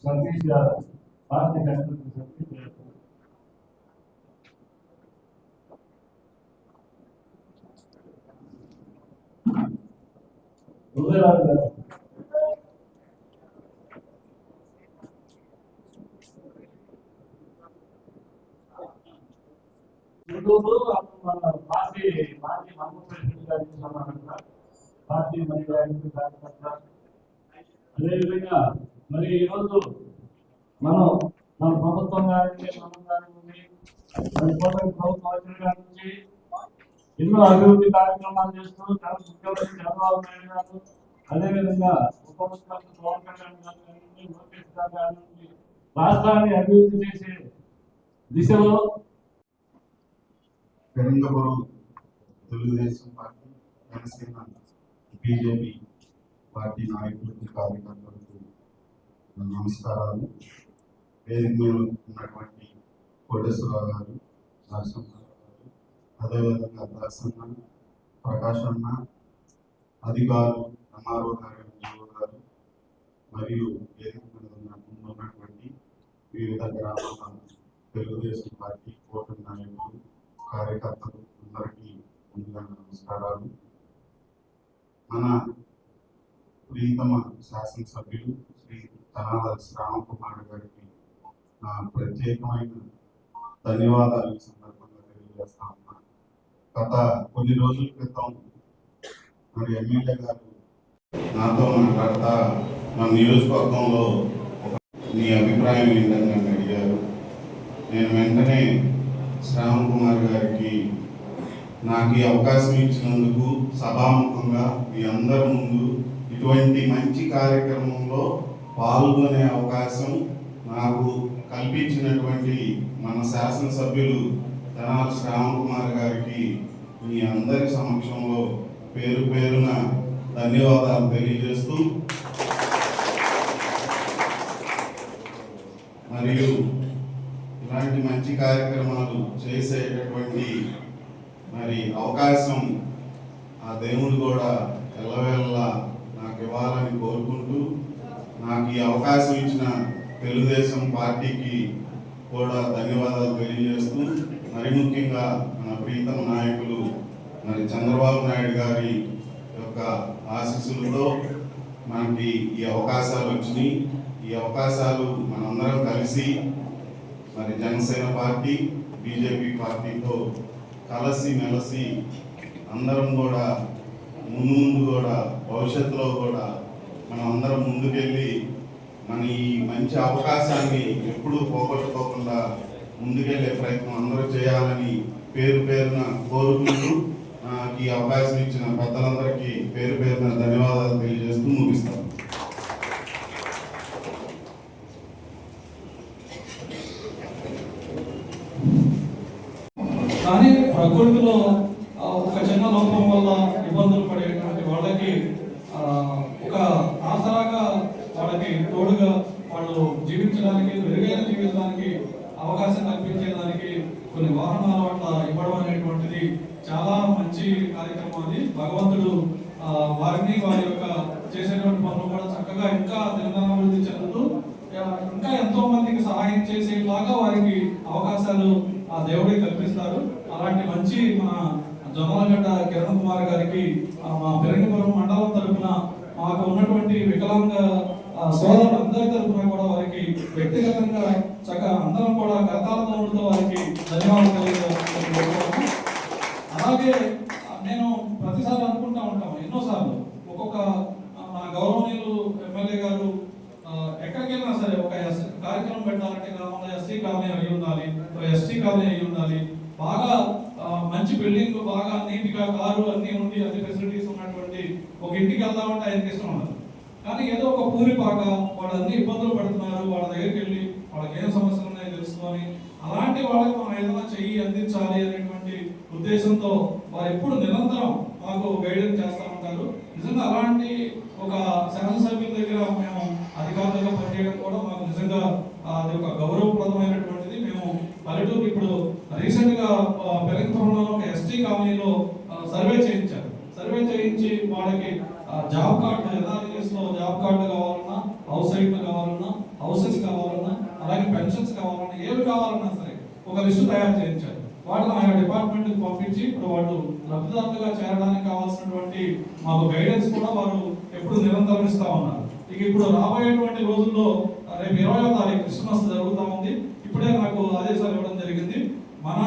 సతీష్ గారు పార్టీ ఉదయరాజు గారు party party మరియు అదేవిధంగా మరి ఈరోజు మనం మన ప్రభుత్వం కానీ మనం కానీ మరి ప్రభుత్వం వచ్చిన నుంచి ఎన్నో అభివృద్ధి కార్యక్రమాలు చేస్తూ చాలా ముఖ్యమైన చంద్రబాబు నాయుడు గారు అదేవిధంగా ఉప ముఖ్యమంత్రి పవన్ కళ్యాణ్ గారు కానీ లోకేష్ గారు కానీ రాష్ట్రాన్ని అభివృద్ధి చేసే దిశలో Perangapuram Telugu Desam party Janasena BJP party నాయకులకు కార్యకర్తలకు నమస్కారాలు. వేదిక మీద ఉన్నటువంటి కోటేశ్వరరావు గారు, నరసింహారావు గారు, అదేవిధంగా దర్శన్న, ప్రకాష్ అన్న, అధికారులు, ఎంఆర్ఓ గారు, ఎంఈఓ గారు మరియు వేదిక మీద ఉన్నటువంటి వివిధ గ్రామాల తెలుగుదేశం పార్టీ కూటమి నాయకులు, కార్యకర్తలు అందరికీ ముందుగా నమస్కారాలు. మన ప్రీతమ శాసనసభ్యులు శ్రీ తనాల శ్రావణకుమార్ గారికి ప్రత్యేకమైన ధన్యవాదాలు ఈ సందర్భంగా తెలియజేస్తా ఉన్నా. గత కొన్ని రోజుల క్రితం మరి ఎమ్మెల్యే గారు నాతో మాట్లాడతా మన నియోజకవర్గంలో మీ అభిప్రాయం ఏంటని నన్ను అడిగారు. నేను వెంటనే శ్రావణ్ కుమార్ గారికి నాకు ఈ అవకాశం ఇచ్చినందుకు సభాముఖంగా మీ అందరి ముందు ఇటువంటి మంచి కార్యక్రమంలో పాల్గొనే అవకాశం నాకు కల్పించినటువంటి మన శాసనసభ్యులు తనాల శ్రావణ్ కుమార్ గారికి మీ అందరి సమక్షంలో పేరు పేరున ధన్యవాదాలు తెలియజేస్తూ మరియు ఇలాంటి మంచి కార్యక్రమాలు చేసేటటువంటి మరి అవకాశం ఆ దేవుడు కూడా ఎల్లవేళలా నాకు ఇవ్వాలని కోరుకుంటూ నాకు ఈ అవకాశం ఇచ్చిన తెలుగుదేశం పార్టీకి కూడా ధన్యవాదాలు తెలియజేస్తూ మరి ముఖ్యంగా మన ప్రీతమ నాయకులు మరి చంద్రబాబు నాయుడు గారి యొక్క ఆశీస్సులతో మనకి ఈ అవకాశాలు వచ్చినాయి. ఈ అవకాశాలు మనందరం కలిసి మరి జనసేన పార్టీ బీజేపీ పార్టీతో కలిసి మెలిసి అందరం కూడా ముందు కూడా భవిష్యత్తులో కూడా మనం అందరం ముందుకెళ్ళి మన ఈ మంచి అవకాశాన్ని ఎప్పుడూ పోగొట్టుకోకుండా ముందుకెళ్ళే ప్రయత్నం అందరూ చేయాలని పేరు పేరున కోరుకుంటూ ఈ అవకాశం ఇచ్చిన పెద్దలందరికీ పేరు పేరున ధన్యవాదాలు తెలియజేస్తూ ముగిస్తాను. కానీ ప్రకృతిలో ఒక చిన్న లోపం వల్ల ఇబ్బందులు పడేటువంటి వాళ్ళకి ఒక ఆసరాగా వాళ్ళకి తోడుగా వాళ్ళు జీవించడానికి, మెరుగైన జీవితానికి అవకాశం కల్పించేదానికి కొన్ని వాహనాలు అట్లా ఇవ్వడం అనేటువంటిది చాలా మంచి కార్యక్రమం. అది భగవంతుడు వారిని వారి యొక్క చేసేటువంటి పనులు కూడా చక్కగా ఇంకా తెలంగాణ చెందుతూ ఇంకా ఎంతో మందికి సహాయం చేసేలాగా వారికి అవకాశాలు ఆ దేవుడే కల్పిస్తారు. అలాంటి మంచి మన జొన్నలగడ్డ కిరణ్ కుమార్ గారికి మా పెరంగపురం మండలం తరఫున మాకు ఉన్నటువంటి వికలాంగ సోదరులందరి తరఫున కూడా వారికి వ్యక్తిగతంగా చక్కగా అందరం కూడా కరతాళతో వారికి ధన్యవాదాలు తెలియజేస్తున్నాను. అలాగే నేను ప్రతిసారి అనుకుంటా ఉంటాము ఎన్నోసార్లు ఒక్కొక్క మన గౌరవనీయులు ఎమ్మెల్యే గారు ఎక్కడికి వెళ్ళినా సరే ఒక కార్యక్రమం పెట్టాలంటే గ్రామంలో ఎస్సీ కాలనీ అయి ఉండాలి, ఎస్టీ కాలనీ అయి ఉండాలి, బాగా మంచి బిల్డింగ్, బాగా నీట్గా కారు అన్నీ ఉండి అన్ని ఫెసిలిటీస్ ఉన్నటువంటి ఒక ఇంటికి వెళ్దామంటే ఆయనకి ఇష్టం ఉండదు. కానీ ఏదో ఒక పూరిపాక వాళ్ళు అన్ని ఇబ్బందులు పడుతున్నారు, వాళ్ళ దగ్గరికి వెళ్ళి వాళ్ళకి ఏం సమస్యలు ఉన్నాయో తెలుసుకొని అలాంటి వాళ్ళకి మనం ఏదైనా చెయ్యి అందించాలి అనేటువంటి ఉద్దేశంతో వారు ఎప్పుడు నిరంతరం మాకు గైడెన్స్ చేస్తూ ఉంటారు. నిజంగా అలాంటి ఒక శాసనసభ్యుల దగ్గర మేము అధికారులుగా పనిచేయడం కూడా మాకు నిజంగా అది ఒక గౌరవప్రదమైనటువంటిది. మేము పల్లెటూరు తొలగించి వాళ్ళకి జాబ్ కార్డు ఎన్ఆర్ఈఎస్ లో జాబ్ కార్డు కావాలన్నా, హౌస్ సైట్లు కావాలన్నా, హౌసెస్ కావాలన్నా, అలాగే పెన్షన్స్ కావాలన్నా, ఏవి కావాలన్నా సరే ఒక లిస్టు తయారు చేయించారు. వాటిని ఆయా డిపార్ట్మెంట్కి పంపించి ఇప్పుడు వాళ్ళు లబ్ధిదారులుగా చేరడానికి కావాల్సినటువంటి మాకు గైడెన్స్ కూడా వారు ఎప్పుడు నిరంతరం ఇస్తా ఉన్నారు. ఇక ఇప్పుడు రాబోయేటువంటి రోజుల్లో రేపు 20వ తారీఖు క్రిస్మస్ జరుగుతూ ఉంది. ఇప్పుడే నాకు ఆదేశాలు ఇవ్వడం జరిగింది. మన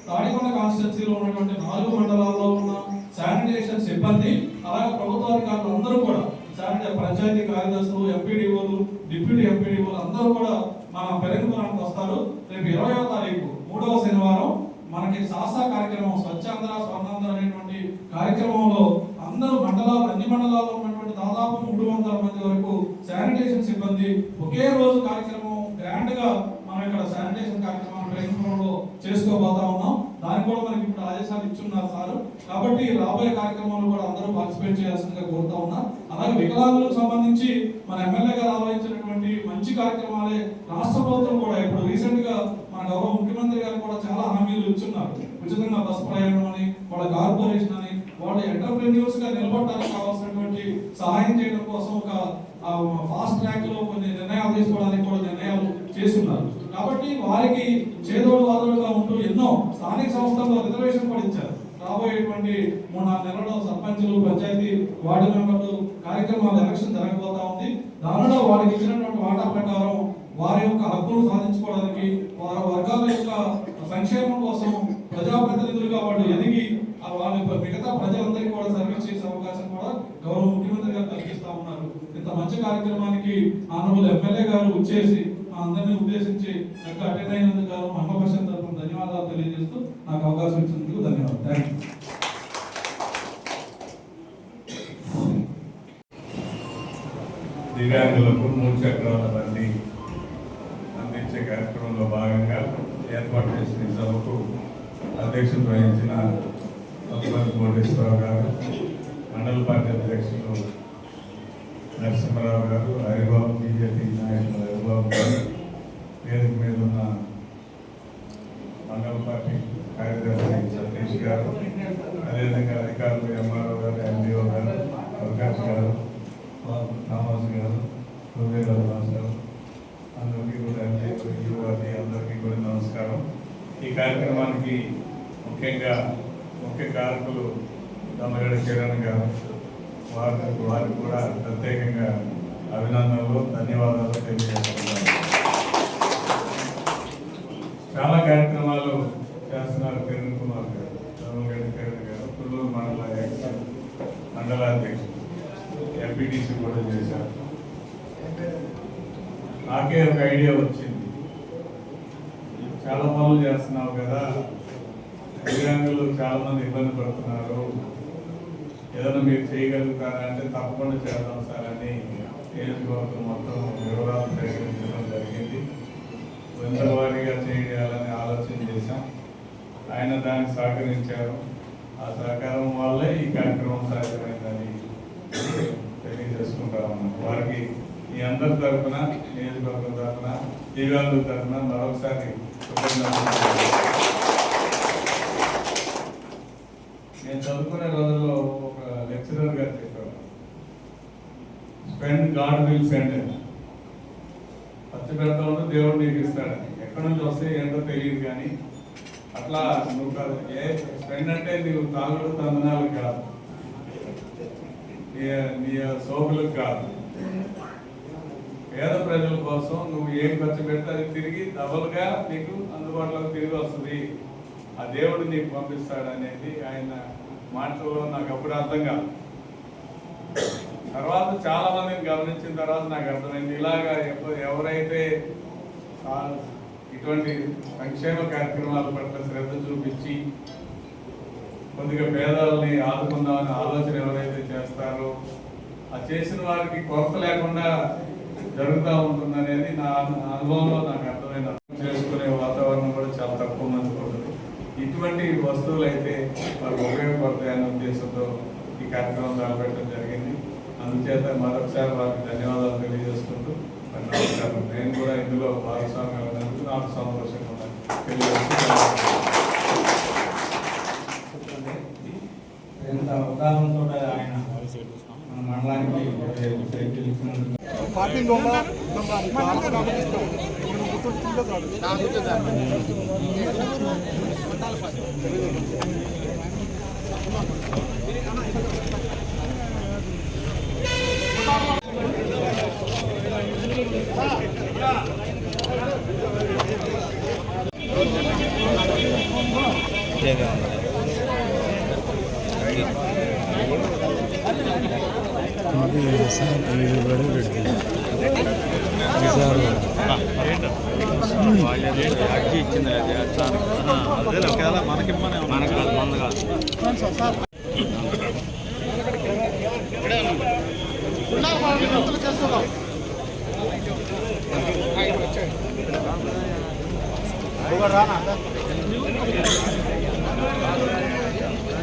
తాడికొండ కాన్స్టిట్యున్సీలో ఉన్నటువంటి 4 మండలాల్లో ఉన్న శానిటేషన్ సిబ్బంది, అలాగే ప్రభుత్వాధికారులు అందరూ కూడా, పంచాయతీ కార్యదర్శులు, ఎంపీడీఓలు, డిప్యూటీ ఎంపీడీఓలు అందరూ కూడా మన పెరంగుపురానికి వస్తారు. రేపు 20వ తారీఖు 3వ శనివారం మనకి సాసా కార్యక్రమం, స్వచ్ఛాంధ్ర స్వర్ణాంధ్ర అనేటువంటి కార్యక్రమంలో అందరూ అన్ని మండలాల్లో ఉన్నటువంటి దాదాపు 300 మంది వరకు శానిటేషన్ సిబ్బంది ఒకే రోజు కార్యక్రమం గ్రాండ్ గా మనం ఇక్కడ శానిటేషన్ కార్యక్రమాన్ని పెరంగుపురంలో చేసుకోబోతా ఉన్నాం. దానికి కూడా మనకి ఇప్పుడు ఆదేశాలు ఇచ్చున్నారు సార్. కాబట్టి రాబోయే కార్యక్రమాలు కూడా అందరూ పార్టిసిపేట్ చేయాల్సిందిగా కోరుతా ఉన్నా. అలాగే వికలాంగులకు సంబంధించి మన ఎమ్మెల్యే గారు ఆలోచించినటువంటి మంచి కార్యక్రమాలే రాష్ట్ర ప్రభుత్వం కూడా ఇప్పుడు రీసెంట్ గా మన గౌరవ ముఖ్యమంత్రి గారు కూడా చాలా హామీలు ఇచ్చున్నారు. ఉచితంగా బస్ ప్రయాణం అని, వాళ్ళ కార్పొరేషన్ అని, వాళ్ళ ఎంటర్ప్రెన్యూర్స్ గా నిలబడడానికి కావాల్సినటువంటి సహాయం చేయడం కోసం ఒక ఫాస్ట్ ట్రాక్ లో కొన్ని నిర్ణయాలు తీసుకోవడానికి కూడా నిర్ణయాలు చేస్తున్నారు. కాబట్టి వారికి చేదోడు వాదోడుగా ఉంటూ ఎన్నో స్థానిక సంస్థల్లో రిజర్వేషన్ కూడా ఇచ్చారు. రాబోయేటువంటి 3-4 నెలల్లో సర్పంచులు, పంచాయతీ వార్డు మెంబర్లు కార్యక్రమాల ఎలక్షన్ జరగబోతా ఉంది. దానిలో వారికి ఇచ్చినటువంటి వాటా ప్రకారం వారి యొక్క హక్కులు సాధించుకోవడానికి, వారి వర్గాల యొక్క సంక్షేమం కోసం ప్రజాప్రతినిధులుగా వాళ్ళు ఎదిగి వాళ్ళ మిగతా ప్రజలందరికీ కూడా సర్వీస్ చేసే అవకాశం కూడా గౌరవ ముఖ్యమంత్రి గారు కల్పిస్తా ఉన్నారు. ఇంత మంచి కార్యక్రమానికి ఆనవులు ఎమ్మెల్యే గారు వచ్చేసి అందరినీ ఉద్దేశించి అటెండ్ అయినందుకు మండల పరిషత్ తరఫున ధన్యవాదాలు తెలియజేస్తూ నాకు అవకాశం ఇచ్చినందుకు ధన్యవాదాలు. Thank you. దివ్యాంగులకు 3 చక్రాల బండి అందించే కార్యక్రమంలో భాగంగా ఏర్పాటు చేసిన ఈ సభకు అధ్యక్షత వహించిన కోటేశ్వరరావు గారు, మండల పార్టీ అధ్యక్షులు నరసింహారావు గారు, హరిబాబు, బీజేపీ నాయకులు హరిబాబు గారు, వేదిక మీద ఉన్న మండల పార్టీ కార్యదర్శి సతీష్ గారు, అదేవిధంగా అధికారులు ఎంఆర్ఓ గారు, ఎండిఓ గారు, ప్రకాష్ గారు, థామస్ గారు, రాజు గారు, అందరికీ కూడా అందరికీ కూడా నమస్కారం. ఈ కార్యక్రమానికి ముఖ్య కారకులు దమ్మగడ్డ కిరణ్ గారు, వారికి కూడా ప్రత్యేకంగా అభినందనలు, ధన్యవాదాలు తెలియజేస్తున్నాను. చాలా కార్యక్రమాలు చేస్తున్నారు కిరణ్ కుమార్ గారు, దమ్మగడ్డ కిరణ్ గారు, తుళ్ళూరు మండల అధ్యక్షుడు, ఎంపీటీసీ కూడా చేశారు. నాకే ఒక ఐడియా వచ్చింది, చాలా పనులు చేస్తున్నావు కదా, దివ్యాంగులు చాలా మంది ఇబ్బంది పడుతున్నారు, ఏదైనా మీరు చేయగలుగుతారా అంటే తప్పకుండా చేద్దాం సార్ అని నియోజకవర్గం మొత్తం వివరాలు సేకరించడం జరిగింది. వందవారీగా చేయాలని ఆలోచన చేశాం. ఆయన దానికి సహకరించారు. ఆ సహకారం వల్లే ఈ కార్యక్రమం సాధ్యమైందని తెలియజేసుకుంటా ఉన్నాం. వారికి ఈ అందరి తరఫున, నియోజకవర్గం తరఫున, దివ్యాంగుల తరఫున మరొకసారి నేను చదువుకునే రోజుల్లో ఒక లెక్చరర్ గారు చెప్పారు, స్పెండ్ గాడ్ విల్ సెండ్. ఖర్చు పెడతా ఉంటే దేవుడు నీకు ఇస్తాడని. ఎక్కడి నుంచి వస్తే ఏంటో తెలియదు కానీ అట్లా నువ్వు కాదు, స్పెండ్ అంటే నువ్వు తాగుడు తందనాలు కాదు, నీ సోకులకు కాదు, పేద ప్రజల కోసం నువ్వు ఏం ఖర్చు పెడితే అది తిరిగి డబుల్గా నీకు అందుబాటులోకి తిరిగి వస్తుంది, ఆ దేవుడు నీకు పంపిస్తాడు అనేది ఆయన మాటల్లో నాకు అప్పుడు అర్థం కాదు. తర్వాత చాలా మందిని గమనించిన తర్వాత నాకు అర్థమైంది, ఇలాగా ఎవరైతే ఇటువంటి సంక్షేమ కార్యక్రమాల పట్ల శ్రద్ధ చూపించి కొద్దిగా పేదల్ని ఆదుకుందామనే ఆలోచన ఎవరైతే చేస్తారో ఆ చేసిన వారికి కొరత లేకుండా జరుగుతూ ఉంటుంది అనేది నా అనుభవంలో నాకు అర్థమైన. చేసుకునే వాతావరణం కూడా చాలా తక్కువ మంది ఉంటుంది. ఇటువంటి వస్తువులు అయితే వారికి ఉపయోగపడతాయనే ఉద్దేశంతో ఈ కార్యక్రమం తలపెట్టడం జరిగింది. అందుచేత మరొకసారి వారికి ధన్యవాదాలు తెలియజేసుకుంటూ నమస్కారం. నేను కూడా ఇందులో భాగస్వామ్యం అయినందుకు నాకు సంతోషంగా తెలియజేస్తున్నాను. ఉదాహరణతో ఆయన మన మండలానికి సైకిల్ ఇచ్చినందుకు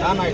రానా